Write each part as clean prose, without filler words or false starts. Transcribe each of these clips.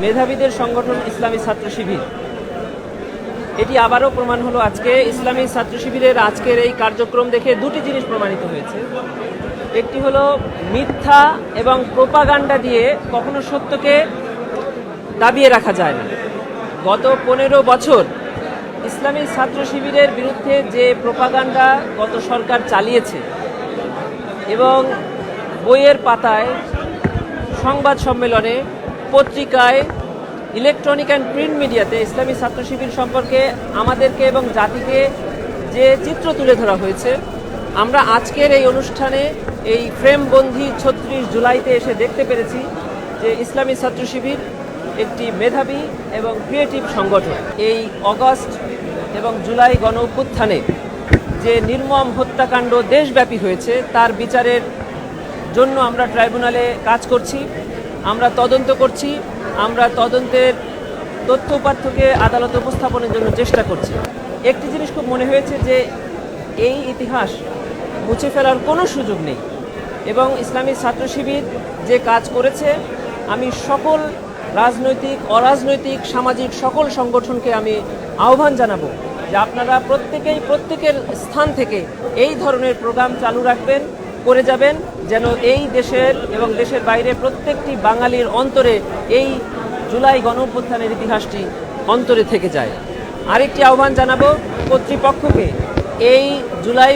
মেধাবীদের সংগঠন ইসলামী ছাত্র শিবির। এটি আবারও প্রমাণ হলো আজকে ইসলামী ছাত্র শিবিরের আজকের এই কার্যক্রম দেখে দুটি জিনিস প্রমাণিত হয়েছে। একটি হলো মিথ্যা এবং প্রোপাগান্ডা দিয়ে কখনো সত্যকে দাবিয়ে রাখা যায় না। গত 15 বছর ইসলামী ছাত্র শিবিরের বিরুদ্ধে যে প্রোপাগান্ডা গত সরকার চালিয়েছে এবং বইয়ের পাতায়, সংবাদ সম্মেলনে, পত্রিকায়, ইলেকট্রনিক অ্যান্ড প্রিন্ট মিডিয়াতে ইসলামী ছাত্র শিবির সম্পর্কে আমাদেরকে এবং জাতিকে যে চিত্র তুলে ধরা হয়েছে, আমরা আজকের এই অনুষ্ঠানে এই ফ্রেমবন্দি 36 জুলাইতে এসে দেখতে পেরেছি যে ইসলামী ছাত্র শিবির একটি মেধাবী এবং ক্রিয়েটিভ সংগঠন। এই অগস্ট এবং জুলাই গণ অভ্যুত্থানে যে নির্মম হত্যাকাণ্ড দেশব্যাপী হয়েছে তার বিচারের জন্য আমরা ট্রাইব্যুনালে কাজ করছি, আমরা তদন্ত করছি, আমরা তদন্তের তথ্য উপাত্তকে আদালতে উপস্থাপনের জন্য চেষ্টা করছি। একটি জিনিস খুব মনে হয়েছে যে এই ইতিহাস মুছে ফেলার কোনো সুযোগ নেই এবং ইসলামী ছাত্র শিবির যে কাজ করেছে, আমি সকল রাজনৈতিক, অরাজনৈতিক, সামাজিক সকল সংগঠনকে আমি আহ্বান জানাবো যে আপনারা প্রত্যেকের স্থান থেকে এই ধরনের প্রোগ্রাম চালু রাখবেন, করে যাবেন, যেন এই দেশের এবং দেশের বাইরে প্রত্যেকটি বাঙালির অন্তরে এই জুলাই গণ অভ্যুত্থানের ইতিহাসটি অন্তরে থেকে যায়। আরেকটি আহ্বান জানাবো কর্তৃপক্ষকে, এই জুলাই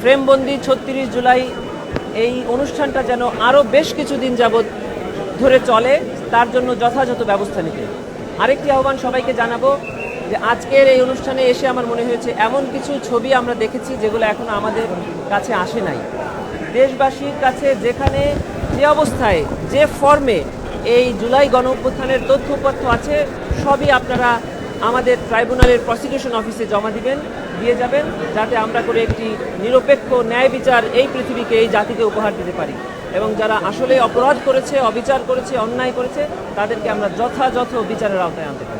ফ্রেমবন্দি 36 জুলাই এই অনুষ্ঠানটা যেন আরও বেশ কিছুদিন যাবৎ ধরে চলে, তার জন্য যথাযথ ব্যবস্থা নিতে। আরেকটি আহ্বান সবাইকে জানাবো যে আজকের এই অনুষ্ঠানে এসে আমার মনে হয়েছে এমন কিছু ছবি আমরা দেখেছি যেগুলো এখনো আমাদের কাছে আসে নাই। দেশবাসীর কাছে যেখানে, যে অবস্থায়, যে ফর্মে এই জুলাই গণ অভ্যুত্থানের তথ্যপত্র আছে সবই আপনারা আমাদের ট্রাইব্যুনালের প্রসিকিউশন অফিসে জমা দিয়ে যাবেন, যাতে আমরা করে একটি নিরপেক্ষ ন্যায় বিচার এই পৃথিবীকে, এই জাতিকে উপহার দিতে পারি এবং যারা আসলে অপরাধ করেছে, অবিচার করেছে, অন্যায় করেছে তাদেরকে আমরা যথাযথ বিচারের আওতায় আনতে পারি।